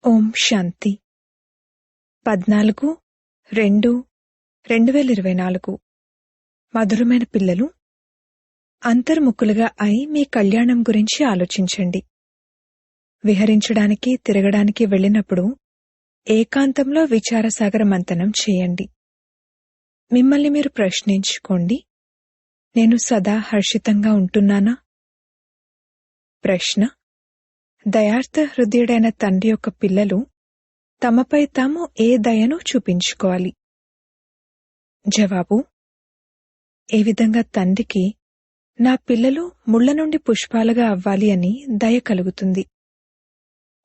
ఓం శాంతి 14/2/2024 మధురమైన పిల్లలు, అంతర్ముఖులుగా అయి మీ కళ్యాణం గురించి ఆలోచించండి. విహరించడానికి తిరగడానికి వెళ్ళినప్పుడు ఏకాంతంలో విచారసాగర మంథనం చేయండి. మిమ్మల్ని మీరు ప్రశ్నించుకోండి, నేను సదా హర్షితంగా ఉంటున్నానా? ప్రశ్న: దయార్థ హృదయుడైన తండ్రి యొక్క పిల్లలు తమపై తాము ఏ దయను చూపించుకోవాలి? జవాబు: ఏ విధంగా తండ్రికి నా పిల్లలు ముళ్ల నుండి పుష్పాలుగా అవ్వాలి అని దయ కలుగుతుంది.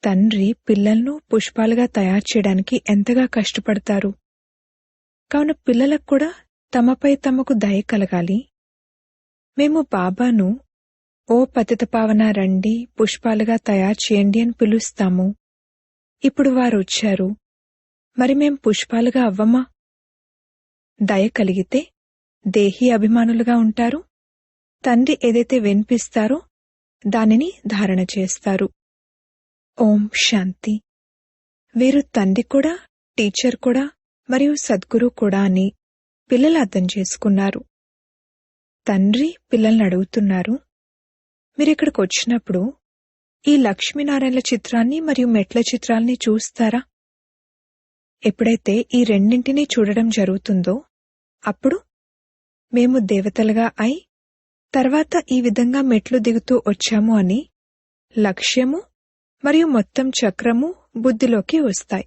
తండ్రి పిల్లలను పుష్పాలుగా తయారు చేయడానికి ఎంతగా కష్టపడతారు. కావున పిల్లలకు కూడా తమపై తమకు దయ కలగాలి. మేము బాబాను ఓ పతితపావన రండి, పుష్పాలుగా తయారు చేయండి అని పిలుస్తాము. ఇప్పుడు వారు వచ్చారు, మరి మేం పుష్పాలుగా అవ్వమా? దయ కలిగితే దేహీ అభిమానులుగా ఉంటారు. తండ్రి ఏదైతే వినిపిస్తారో దానిని ధారణ చేస్తారు. ఓం శాంతి. వీరు తండ్రి కూడా, టీచర్ కూడా మరియు సద్గురు కూడా అని పిల్లలు అర్థం చేసుకున్నారు. తండ్రి పిల్లల్ని అడుగుతున్నారు, మీరిక్కడికి వచ్చినప్పుడు ఈ లక్ష్మీనారాయణల చిత్రాన్ని మరియు మెట్ల చిత్రాల్ని చూస్తారా? ఎప్పుడైతే ఈ రెండింటినీ చూడడం జరుగుతుందో అప్పుడు మేము దేవతలుగా అయి తర్వాత ఈ విధంగా మెట్లు దిగుతూ వచ్చాము అని లక్ష్యము మరియు మొత్తం చక్రము బుద్ధిలోకి వస్తాయి.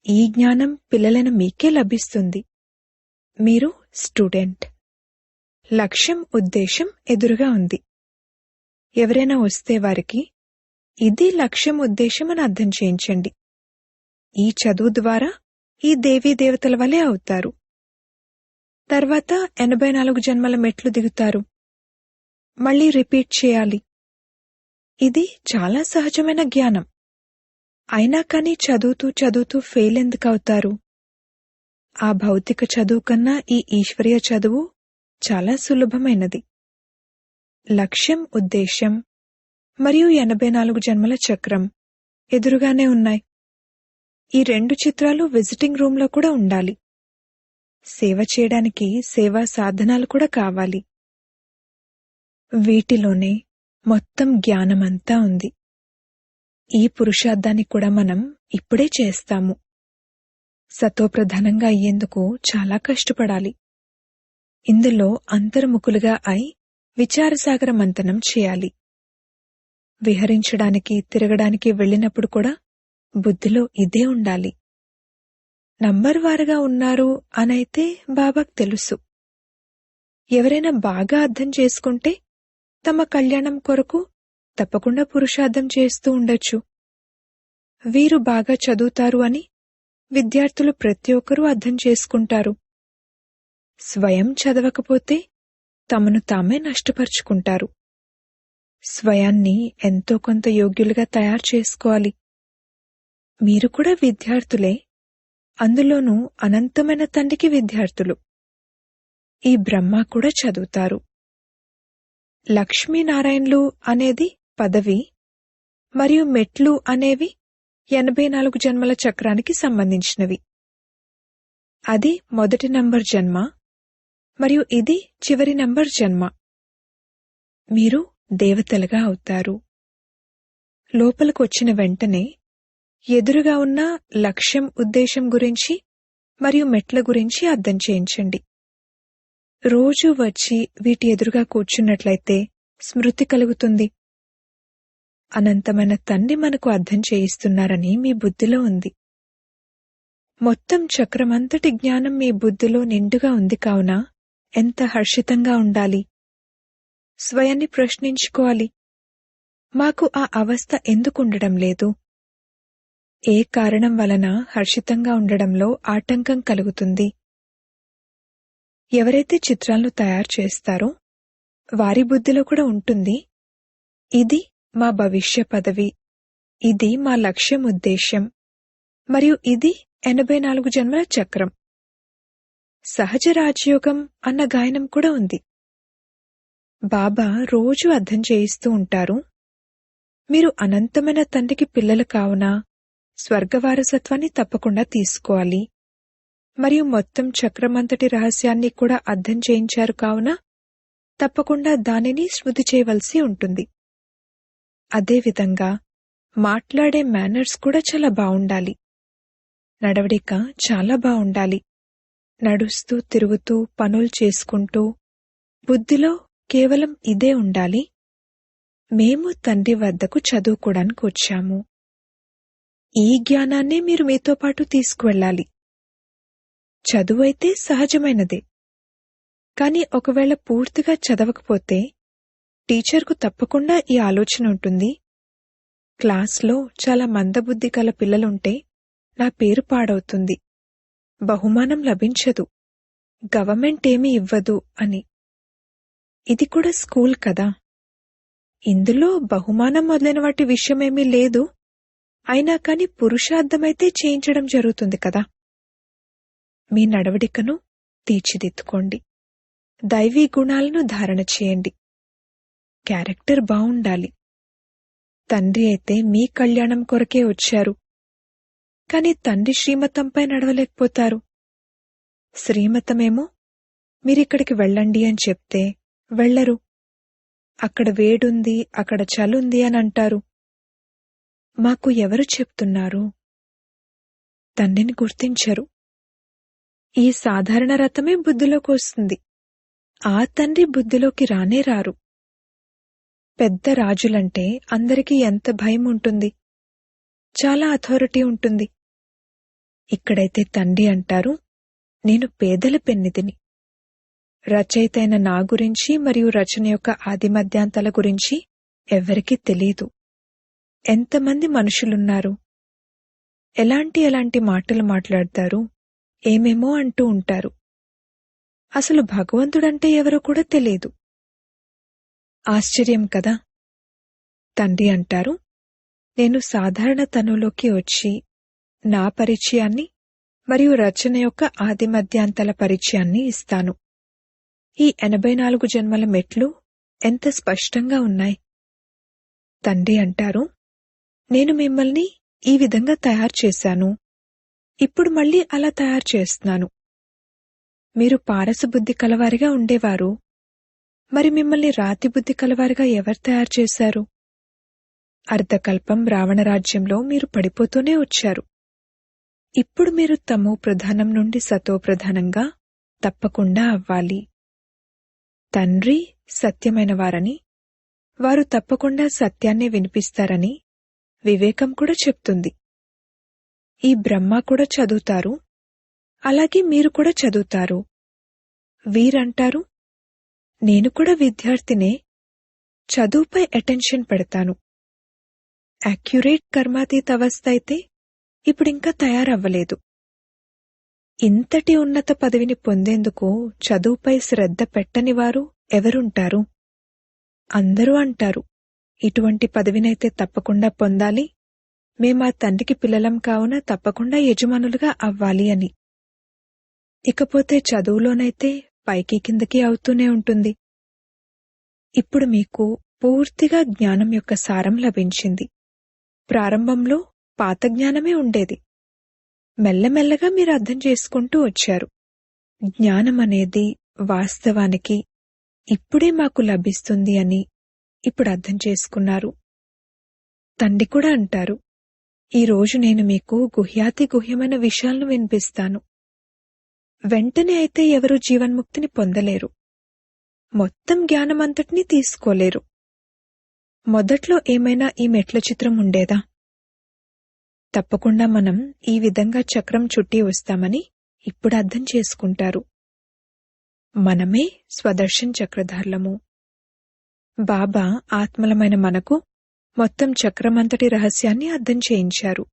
ఈ జ్ఞానం పిల్లలైన మీకే లభిస్తుంది. మీరు స్టూడెంట్. లక్ష్యం, ఉద్దేశం ఎదురుగా ఉంది. ఎవరైనా వస్తే వారికి ఇది లక్ష్యం, ఉద్దేశం అని అర్థం చేయించండి. ఈ చదువు ద్వారా ఈ దేవీ దేవతల వలె అవుతారు. తర్వాత 84 జన్మల మెట్లు దిగుతారు. మళ్ళీ రిపీట్ చేయాలి. ఇది చాలా సహజమైన జ్ఞానం. అయినా కానీ చదువుతూ చదువుతూ ఫెయిల్ ఎందుకు అవుతారు? ఆ భౌతిక చదువు కన్నా ఈ ఈశ్వరీయ చదువు చాలా సులభమైనది. లక్ష్యం, ఉద్దేశం మరియు 84 జన్మల చక్రం ఎదురుగానే ఉన్నాయి. ఈ 2 చిత్రాలు విజిటింగ్ రూంలో కూడా ఉండాలి. సేవ చేయడానికి సేవా సాధనాలు కూడా కావాలి. వీటిలోనే మొత్తం జ్ఞానమంతా ఉంది. ఈ పురుషార్థాన్ని కూడా మనం ఇప్పుడే చేస్తాము. సతోప్రధానంగా అయ్యేందుకు చాలా కష్టపడాలి. ఇందులో అంతర్ముఖులుగా అయి విచారసాగర మంథనం చేయాలి. విహరించడానికి తిరగడానికి వెళ్ళినప్పుడు కూడా బుద్ధిలో ఇదే ఉండాలి. నంబర్ వారుగా ఉన్నారు అనైతే బాబాకు తెలుసు. ఎవరైనా బాగా అర్థం చేసుకుంటే తమ కళ్యాణం కొరకు తప్పకుండా పురుషార్థం చేస్తూ ఉండొచ్చు. వీరు బాగా చదువుతారు అని విద్యార్థులు ప్రతి ఒక్కరూ అర్థం చేసుకుంటారు. స్వయం చదవకపోతే తమను తామే నష్టపరుచుకుంటారు. స్వయాన్ని ఎంతో కొంత యోగ్యులుగా తయారు చేసుకోవాలి. మీరు కూడా విద్యార్థులే, అందులోనూ అనంతమైన తండ్రికి విద్యార్థులు. ఈ బ్రహ్మ కూడా చదువుతారు. లక్ష్మీనారాయణులు అనేది పదవి మరియు మెట్లు అనేవి 84 జన్మల చక్రానికి సంబంధించినవి. అది మొదటి నంబర్ జన్మ మరియు ఇది చివరి నంబర్ జన్మ. మీరు దేవతలుగా అవుతారు. లోపలికి వచ్చిన వెంటనే ఎదురుగా ఉన్న లక్ష్యం, ఉద్దేశం గురించి మరియు మెట్ల గురించి అర్థం చేయించండి. రోజూ వచ్చి వీటి ఎదురుగా కూర్చున్నట్లయితే స్మృతి కలుగుతుంది. అనంతమైన తండ్రి మనకు అర్థం చేయిస్తున్నారని మీ బుద్ధిలో ఉంది. మొత్తం చక్రమంతటి జ్ఞానం మీ బుద్ధిలో నిండుగా ఉంది. కావున ఎంత హర్షితంగా ఉండాలి. స్వయాన్ని ప్రశ్నించుకోవాలి, మాకు ఆ అవస్థ ఎందుకుండడం లేదు? ఏ కారణం వలన హర్షితంగా ఉండడంలో ఆటంకం కలుగుతుంది? ఎవరైతే చిత్రాలను తయారు చేస్తారో వారి బుద్ధిలో కూడా ఉంటుంది, ఇది మా భవిష్య పదవి, ఇది మా లక్ష్యం, ఉద్దేశం మరియు ఇది 84 జన్మల చక్రం. సహజ రాజయోగం అన్న గాయనం కూడా ఉంది. బాబా రోజూ అర్థం చేయిస్తూ ఉంటారు, మీరు అనంతమైన తండ్రికి పిల్లలు కావున స్వర్గవారసత్వాన్ని తప్పకుండా తీసుకోవాలి. మరియు మొత్తం చక్రమంతటి రహస్యాన్ని కూడా అర్థం చేయించారు కావున తప్పకుండా దానిని స్మృతి చేయవలసి ఉంటుంది. అదేవిధంగా మాట్లాడే మేనర్స్ కూడా చాలా బావుండాలి. నడవడిక చాలా బావుండాలి. నడుస్తూ తిరుగుతూ పనులు చేసుకుంటూ బుద్ధిలో కేవలం ఇదే ఉండాలి, మేము తండ్రి వద్దకు చదువుకోవడానికి వచ్చాము. ఈ జ్ఞానాన్నే మీరు మీతో పాటు తీసుకువెళ్ళాలి. చదువైతే సహజమైనదే. కాని ఒకవేళ పూర్తిగా చదవకపోతే టీచర్కు తప్పకుండా ఈ ఆలోచన ఉంటుంది, క్లాస్లో చాలా మందబుద్ధి గల పిల్లలుంటే నా పేరు పాడవుతుంది, బహుమానం లభించదు, గవర్నమెంట్ ఏమీ ఇవ్వదు అని. ఇది కూడా స్కూల్ కదా, ఇందులో బహుమానం మొదలైన వాటి విషయమేమీ లేదు. అయినా కాని పురుషార్థమైతే చేయించడం జరుగుతుంది కదా. మీ నడవడికను తీర్చిదిద్దుకోండి. దైవీ గుణాలను ధారణ చేయండి. క్యారెక్టర్ బావుండాలి. తండ్రి అయితే మీ కళ్యాణం కొరకే వచ్చారు, కాని తండ్రి శ్రీమతంపై నడవలేకపోతారు. శ్రీమతమేమో మీరిక్కడికి వెళ్ళండి అని చెప్తే వెళ్లరు. అక్కడ వేడుంది, అక్కడ చలుంది అని అంటారు. మాకు ఎవరు చెప్తున్నారు? తండ్రిని గుర్తించరు. ఈ సాధారణ రథమే బుద్ధిలోకి వస్తుంది, ఆ తండ్రి బుద్ధిలోకి రానే రారు. పెద్ద రాజులంటే అందరికీ ఎంత భయం ఉంటుంది, చాలా అథారిటీ ఉంటుంది. ఇక్కడైతే తండ్రి అంటారు, నేను పేదల పెన్నిధిని. రచయితైన నా గురించి మరియు రచన యొక్క ఆదిమధ్యాంతాల గురించి ఎవ్వరికీ తెలీదు. ఎంతమంది మనుషులున్నారు, ఎలాంటి మాటలు మాట్లాడతారు, ఏమేమో అంటూ ఉంటారు. అసలు భగవంతుడంటే ఎవరో కూడా తెలియదు. ఆశ్చర్యం కదా. తండ్రి అంటారు, నేను సాధారణ తనులోకి వచ్చి నా పరిచయాన్ని మరియు రచన యొక్క ఆదిమధ్యాంతాల పరిచయాన్ని ఇస్తాను. ఈ 84 జన్మల మెట్లు ఎంత స్పష్టంగా ఉన్నాయి. తండ్రి అంటారు, నేను మిమ్మల్ని ఈ విధంగా తయారు చేశాను, ఇప్పుడు మళ్ళీ అలా తయారు చేస్తున్నాను. మీరు పారసబుద్ధి కలవారిగా ఉండేవారు, మరి మిమ్మల్ని రాతిబుద్ధి కలవారిగా ఎవరు తయారు చేశారు? అర్ధకల్పం రావణరాజ్యంలో మీరు పడిపోతూనే వచ్చారు. ఇప్పుడు మీరు తమో ప్రధానం నుండి సతో ప్రధానంగా తప్పకుండా అవ్వాలి. తండ్రి సత్యమైన వారని, వారు తప్పకుండా సత్యాన్నే వినిపిస్తారని వివేకం కూడా చెప్తుంది. ఈ బ్రహ్మ కూడా చదువుతారు, అలాగే మీరు కూడా చదువుతారు. వీరంటారు, నేను కూడా విద్యార్థినే, చదువుపై అటెన్షన్ పెడతాను. యాక్యురేట్ కర్మాతీత అవస్థ అయితే ఇప్పుడింకా తయారవ్వలేదు. ఇంతటి ఉన్నత పదవిని పొందేందుకు చదువుపై శ్రద్ధ పెట్టని వారు ఎవరుంటారు? అందరూ అంటారు, ఇటువంటి పదవినైతే తప్పకుండా పొందాలి, మేమా తండ్రికి పిల్లలం కావున తప్పకుండా యజమానులుగా అవ్వాలి అని. ఇకపోతే చదువులోనైతే పైకి కిందకి అవుతూనే ఉంటుంది. ఇప్పుడు మీకు పూర్తిగా జ్ఞానం యొక్క సారం లభించింది. ప్రారంభంలో పాత జ్ఞానమే ఉండేది. మెల్లమెల్లగా మీరు అర్థం చేసుకుంటూ వచ్చారు. జ్ఞానమనేది వాస్తవానికి ఇప్పుడే మాకు లభిస్తుంది అని ఇప్పుడు అర్థం చేసుకున్నారు. తండ్రి కూడా అంటారు, ఈరోజు నేను మీకు గుహ్యాతి గుహ్యమైన విషయాలను వినిపిస్తాను. వెంటనే అయితే ఎవరూ జీవన్ముక్తిని పొందలేరు, మొత్తం జ్ఞానమంతటినీ తీసుకోలేరు. మొదట్లో ఏమైనా ఈ మెట్ల చిత్రం ఉండేదా? తప్పకుండా మనం ఈ విధంగా చక్రం చుట్టి వస్తామని ఇప్పుడు అర్థం చేసుకుంటారు. మనమే స్వదర్శన్ చక్రధారులము. బాబా ఆత్మలమైన మనకు మొత్తం చక్రమంతటి రహస్యాన్ని అర్థం చేయించారు.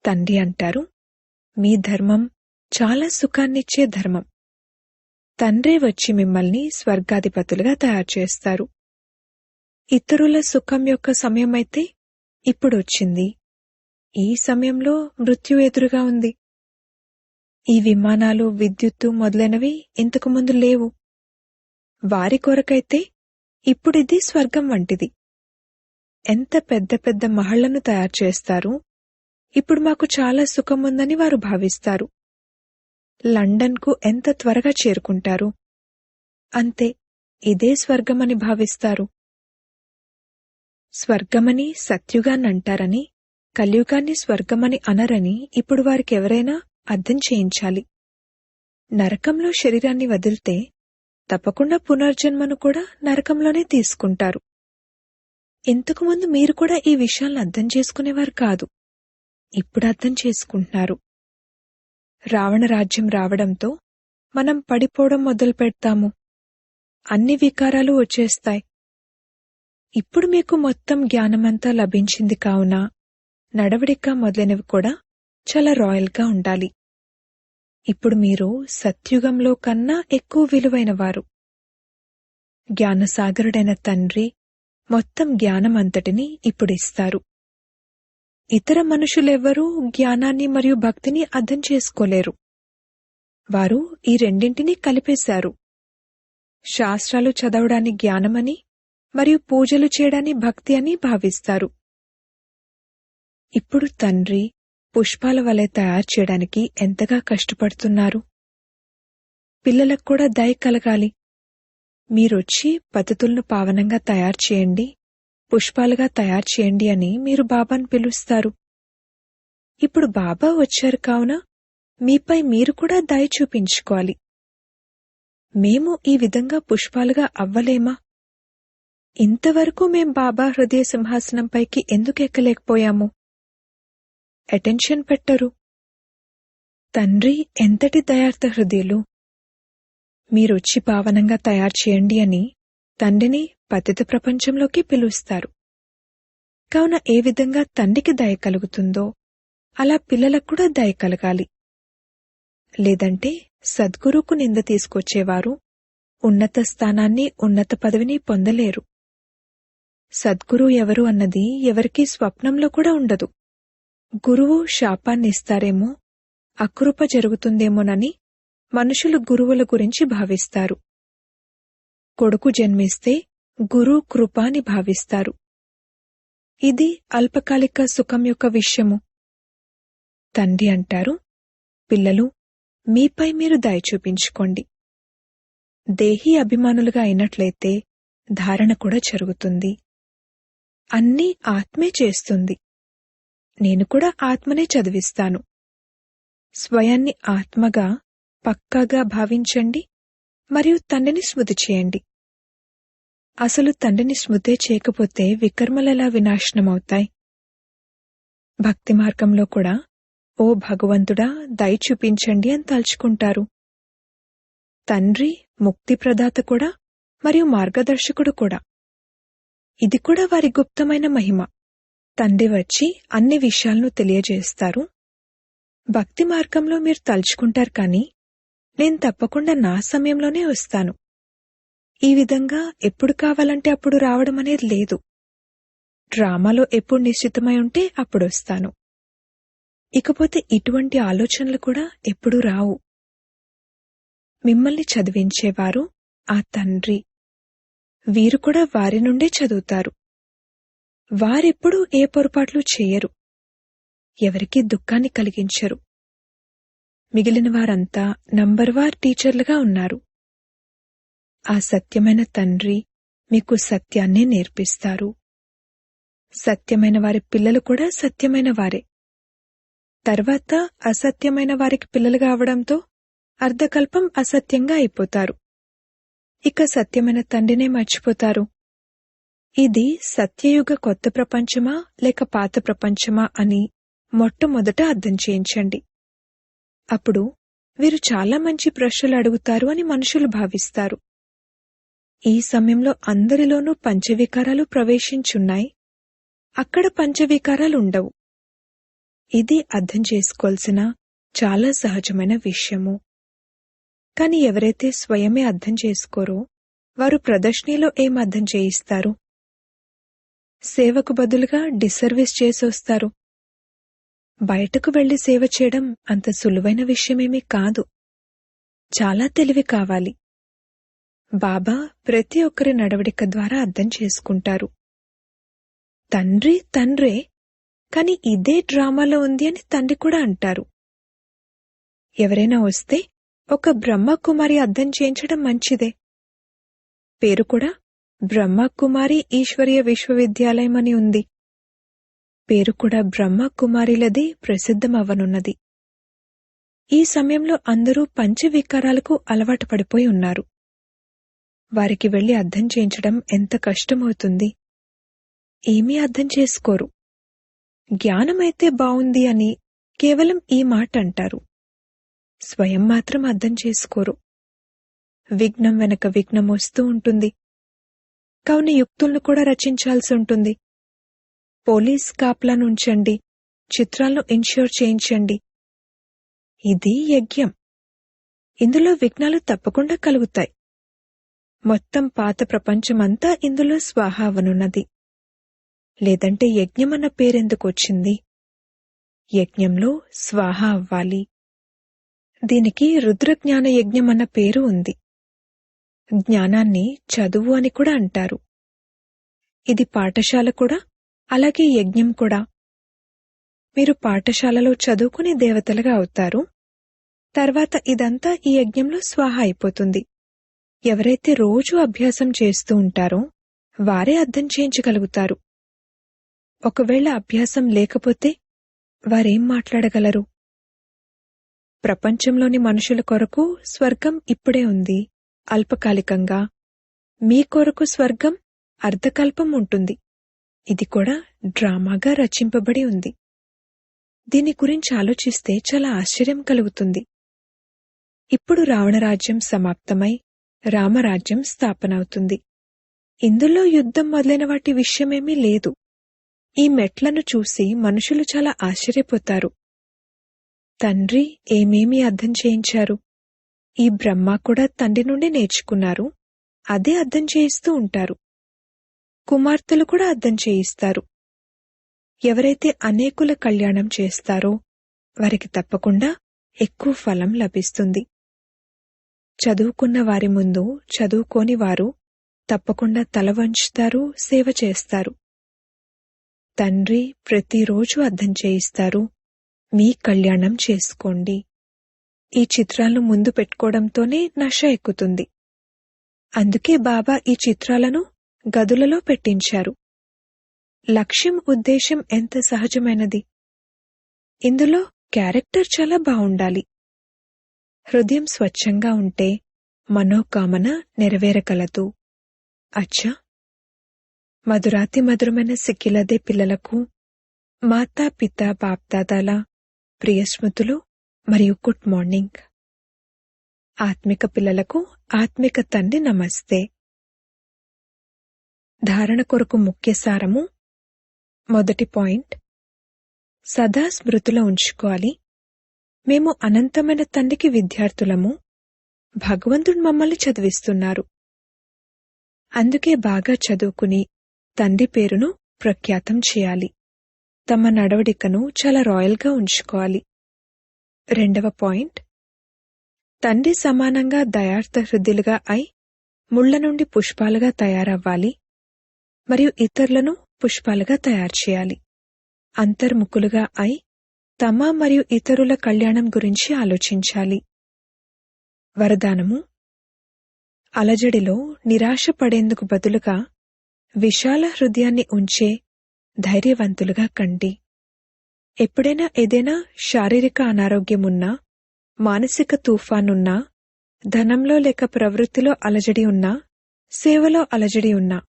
తండ్రి అంటారు, మీ ధర్మం చాలా సుఖాన్నిచ్చే ధర్మం. తండ్రే వచ్చి మిమ్మల్ని స్వర్గాధిపతులుగా తయారు చేస్తారు. ఇతరుల సుఖం యొక్క సమయమైతే ఇప్పుడొచ్చింది. ఈ సమయంలో మృత్యు ఎదురుగా ఉంది. ఈ విమానాలు, విద్యుత్తు మొదలైనవి ఇంతకుముందు లేవు. వారి కొరకైతే ఇప్పుడిది స్వర్గం వంటిది. ఎంత పెద్ద పెద్ద మహళ్లను తయారు చేస్తారు, ఇప్పుడు మాకు చాలా సుఖముందని వారు భావిస్తారు. లండన్కు ఎంత త్వరగా చేరుకుంటారు. అంతే, ఇదే స్వర్గమని భావిస్తారు. స్వర్గమని సత్యుగాన్నంటారని, కలియుగాన్ని స్వర్గమని అనరని ఇప్పుడు వారికెవరైనా అర్థం చేయించాలి. నరకంలో శరీరాన్ని వదిలితే తప్పకుండా పునర్జన్మను కూడా నరకంలోనే తీసుకుంటారు. ఇంతకుముందు మీరు కూడా ఈ విషయాలను అర్థం చేసుకునేవారు కాదు. ఇప్పుడు అర్థం చేసుకుంటున్నారు. రావణ రాజ్యం రావడంతో మనం పడిపోవడం మొదలు పెడతాము. అన్ని వికారాలు వచ్చేస్తాయి. ఇప్పుడు మీకు మొత్తం జ్ఞానమంతా లభించింది కావున నడవడిక మొదలైనవి కూడా చాలా రాయల్గా ఉండాలి. ఇప్పుడు మీరు సత్యుగంలో కన్నా ఎక్కువ విలువైనవారు. జ్ఞానసాగరుడైన తండ్రి మొత్తం జ్ఞానమంతటిని ఇప్పుడిస్తారు. ఇతర మనుషులెవ్వరూ జ్ఞానాన్ని మరియు భక్తిని అర్థం చేసుకోలేరు. వారు ఈ రెండింటినీ కలిపేశారు. శాస్త్రాలు చదవడాన్ని జ్ఞానమని మరియు పూజలు చేయడాన్ని భక్తి అని భావిస్తారు. ఇప్పుడు తండ్రి పుష్పాల వలె తయారు చేయడానికి ఎంతగా కష్టపడుతున్నారు. పిల్లలకు కూడా దయ కలగాలి. మీరొచ్చి పద్ధతులను పావనంగా తయారు చేయండి, పుష్పాలుగా తయారు చేయండి అని మీరు బాబాను పిలుస్తారు. ఇప్పుడు బాబా వచ్చారు కావున మీపై మీరు కూడా దయ చూపించుకోవాలి. మేము ఈ విధంగా పుష్పాలుగా అవ్వలేమా? ఇంతవరకు మేం బాబా హృదయ సింహాసనంపైకి ఎందుకు ఎక్కలేకపోయాము? అటెన్షన్ పెట్టరు. తండ్రి ఎంతటి దయార్థ హృదయులు. మీరొచ్చి పావనంగా తయారు చేయండి అని తండ్రిని పతిత ప్రపంచంలోకి పిలుస్తారు. కావున ఏ విధంగా తండ్రికి దయ కలుగుతుందో అలా పిల్లలకు కూడా దయ కలగాలి. లేదంటే సద్గురుకు నింద తీసుకొచ్చేవారు ఉన్నత స్థానాన్ని, ఉన్నత పదవిని పొందలేరు. సద్గురు ఎవరు అన్నది ఎవరికీ స్వప్నంలో కూడా ఉండదు. గురువు శాపాన్నిస్తారేమో, అకృప జరుగుతుందేమోనని మనుషులు గురువుల గురించి భావిస్తారు. కొడుకు జన్మిస్తే గురు కృప అని భావిస్తారు. ఇది అల్పకాలిక సుఖం యొక్క విషయము. తండ్రి అంటారు, పిల్లలు, మీపై మీరు దయ చూపించుకోండి. దేహీ అభిమానులుగా అయినట్లయితే ధారణ కూడా జరుగుతుంది. అన్నీ ఆత్మే చేస్తుంది. నేను కూడా ఆత్మనే చదివిస్తాను. స్వయాన్ని ఆత్మగా పక్కాగా భావించండి మరియు తండ్రిని స్మృతి చేయండి. అసలు తండ్రిని స్మృతే చేయకపోతే వికర్మలెలా వినాశనమవుతాయి? భక్తి మార్గంలో కూడా ఓ భగవంతుడా దయ చూపించండి అని తలుచుకుంటారు. తండ్రి ముక్తి ప్రదాత కూడా మరియు మార్గదర్శకుడు కూడా. ఇది కూడా వారి గుప్తమైన మహిమ. తండ్రి వచ్చి అన్ని విషయాలను తెలియజేస్తారు. భక్తి మార్గంలో మీరు తలుచుకుంటారు కానీ నేను తప్పకుండా నా సమయంలోనే వస్తాను. ఈ విధంగా ఎప్పుడు కావాలంటే అప్పుడు రావడం అనేది లేదు. డ్రామాలో ఎప్పుడు నిశ్చితమై ఉంటే అప్పుడొస్తాను. ఇకపోతే ఇటువంటి ఆలోచనలు కూడా ఎప్పుడూ రావు. మిమ్మల్ని చదివించేవారు ఆ తండ్రి. వీరు కూడా వారి నుండే చదువుతారు. వారెప్పుడూ ఏ పొరపాట్లు చేయరు. ఎవరికీ దుఃఖాన్ని కలిగించరు. మిగిలిన వారంతా నంబర్వార్ టీచర్లుగా ఉన్నారు. ఆ సత్యమైన తండ్రి మీకు సత్యాన్నే నేర్పిస్తారు. సత్యమైన వారి పిల్లలు కూడా సత్యమైన వారే. తర్వాత అసత్యమైన వారికి పిల్లలుగా అవడంతో అర్ధకల్పం అసత్యంగా అయిపోతారు. ఇక సత్యమైన తండ్రినే మర్చిపోతారు. ఇది సత్యయుగ కొత్త ప్రపంచమా లేక పాత ప్రపంచమా అని మొట్టమొదట అర్థం చేయించండి. అప్పుడు వీరు చాలా మంచి ప్రశ్నలు అడుగుతారు అని మనుషులు భావిస్తారు. ఈ సమయంలో అందరిలోనూ పంచవికారాలు ప్రవేశించున్నాయి. అక్కడ పంచవికారాలుండవు. ఇది అర్థం చేసుకోవాల్సిన చాలా సహజమైన విషయము. కాని ఎవరైతే స్వయమే అర్థం చేసుకోరో వారు ప్రదర్శనలో ఏం అర్థం చేయిస్తారు? సేవకు బదులుగా డిసర్వీస్ చేసొస్తారు. బయటకు వెళ్లి సేవ చేయడం అంత సులువైన విషయమేమీ కాదు. చాలా తెలివి కావాలి. బాబా ప్రతి ఒక్కరి నడవడిక ద్వారా అర్థం చేసుకుంటారు. తండ్రి తండ్రే, కాని ఇదే డ్రామాలో ఉంది అని తండ్రి కూడా అంటారు. ఎవరైనా వస్తే ఒక బ్రహ్మకుమారి అర్థం చేయించడం మంచిదే. పేరు కూడా బ్రహ్మకుమారి ఈశ్వరీయ విశ్వవిద్యాలయం అని ఉంది. పేరు కూడా బ్రహ్మకుమారిలది ప్రసిద్ధమవ్వనున్నది. ఈ సమయంలో అందరూ పంచవికారాలకు అలవాటు పడిపోయి ఉన్నారు. వారికి వెళ్లి అర్థం చేయించడం ఎంత కష్టమవుతుంది. ఏమీ అర్థం చేసుకోరు. జ్ఞానమైతే బావుంది అని కేవలం ఈ మాట అంటారు. స్వయం మాత్రం అర్థం చేసుకోరు. విఘ్నం వెనక విఘ్నం వస్తూ ఉంటుంది. కావున యుక్తులను కూడా రచించాల్సి ఉంటుంది. పోలీస్ కాపలాను ఉంచండి, చిత్రాలను ఇన్ష్యూర్ చేయించండి. ఇది యజ్ఞం. ఇందులో విఘ్నాలు తప్పకుండా కలుగుతాయి. మొత్తం పాత ప్రపంచమంతా ఇందులో స్వాహ అవనున్నది. లేదంటే యజ్ఞమన్న పేరెందుకొచ్చింది? యజ్ఞంలో స్వాహ అవ్వాలి. దీనికి రుద్రజ్ఞాన యజ్ఞం అన్న పేరు ఉంది. జ్ఞానాన్ని చదువు అని కూడా అంటారు. ఇది పాఠశాల కూడా, అలాగే యజ్ఞం కూడా. మీరు పాఠశాలలో చదువుకుని దేవతలుగా అవుతారు. తర్వాత ఇదంతా ఈ యజ్ఞంలో స్వాహ అయిపోతుంది. ఎవరైతే రోజూ అభ్యాసం చేస్తూ ఉంటారో వారే అర్థం చేయించగలుగుతారు. ఒకవేళ అభ్యాసం లేకపోతే వారేం మాట్లాడగలరు? ప్రపంచంలోని మనుషుల కొరకు స్వర్గం ఇప్పుడే ఉంది, అల్పకాలికంగా. మీ కొరకు స్వర్గం అర్ధకల్పం ఉంటుంది. ఇది కూడా డ్రామాగా రచింపబడి ఉంది. దీని గురించి ఆలోచిస్తే చాలా ఆశ్చర్యం కలుగుతుంది. ఇప్పుడు రావణరాజ్యం సమాప్తమై రామరాజ్యం స్థాపనవుతుంది. ఇందులో యుద్ధం మొదలైన వాటి విషయమేమీ లేదు. ఈ మెట్లను చూసి మనుషులు చాలా ఆశ్చర్యపోతారు. తండ్రి ఏమేమీ అర్థం చేయించారు? ఈ బ్రహ్మ కూడా తండ్రి నుండి నేర్చుకున్నారు. అదే అర్థం చేయిస్తూ ఉంటారు. కుమార్తెలు కూడా అర్థం చేయిస్తారు. ఎవరైతే అనేకుల కళ్యాణం చేస్తారో వారికి తప్పకుండా ఎక్కువ ఫలం లభిస్తుంది. చదువుకున్న వారి ముందు చదువుకోని వారు తప్పకుండా తల వంచుతారు, సేవ చేస్తారు. తండ్రి ప్రతిరోజు అర్థం చేయిస్తారు, మీ కళ్యాణం చేసుకోండి. ఈ చిత్రాలను ముందు పెట్టుకోవడంతోనే నష ఎక్కుతుంది. అందుకే బాబా ఈ చిత్రాలను గదులలో పెట్టించారు. లక్ష్యం, ఉద్దేశం ఎంత సహజమైనది. ఇందులో క్యారెక్టర్ చాలా బావుండాలి. హృదయం స్వచ్ఛంగా ఉంటే మనోకామన నెరవేరగలదు. అచ్చా, మధురాతి మధురమైన సిక్కిలదే పిల్లలకు మాతా పితా బాప్దాదాల ప్రియ స్మృతులు మరియు గుడ్ మార్నింగ్. ఆత్మిక పిల్లలకు ఆత్మిక తండ్రి నమస్తే. ధారణ కొరకు ముఖ్య సారము. మొదటి పాయింట్, సదా స్మృతిలో ఉంచుకోవాలి. మేము అనంతమైన తండ్రికి విద్యార్థులము. భగవంతుడు మమ్మల్ని చదివిస్తున్నారు. అందుకే బాగా చదువుకుని తండ్రి పేరును ప్రఖ్యాతం చేయాలి. తమ నడవడికను చాలా రాయల్గా ఉంచుకోవాలి. రెండవ పాయింట్, తండ్రి సమానంగా దయార్థ హృదయులుగా అయి ముళ్ల నుండి పుష్పాలుగా తయారవ్వాలి మరియు ఇతరులను పుష్పాలుగా తయారు చేయాలి. అంతర్ముఖులుగా అయి తమ మరియు ఇతరుల కళ్యాణం గురించి ఆలోచించాలి. వరదానము, అలజడిలో నిరాశ పడేందుకు బదులుగా విశాల హృదయాన్ని ఉంచే ధైర్యవంతులుగా కండి. ఎప్పుడైనా ఏదైనా శారీరక అనారోగ్యమున్నా, మానసిక తుఫానున్నా, ధనంలో లేక ప్రవృత్తిలో అలజడి ఉన్నా, సేవలో అలజడి ఉన్నా,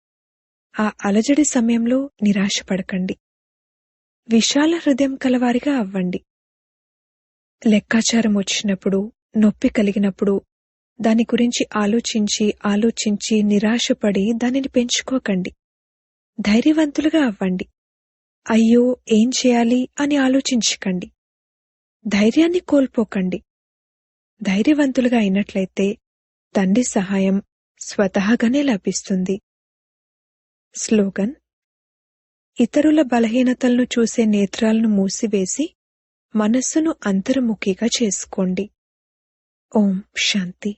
ఆ అలజడి సమయంలో నిరాశపడకండి. విశాల హృదయం కలవారిగా అవ్వండి. లెక్కాచారం వచ్చినప్పుడు, నొప్పి కలిగినప్పుడు దాని గురించి ఆలోచించి నిరాశపడి దానిని పెంచుకోకండి. ధైర్యవంతులుగా అవ్వండి. అయ్యో ఏం చేయాలి అని ఆలోచించకండి. ధైర్యాన్ని కోల్పోకండి. ధైర్యవంతులుగా అయినట్లయితే తండ్రి సహాయం స్వతహాగానే లభిస్తుంది. స్లోగన్, ఇతరుల బలహీనతలను చూసే నేత్రాలను మూసివేసి మనస్సును అంతర్ముఖిగా చేసుకోండి. ఓం శాంతి.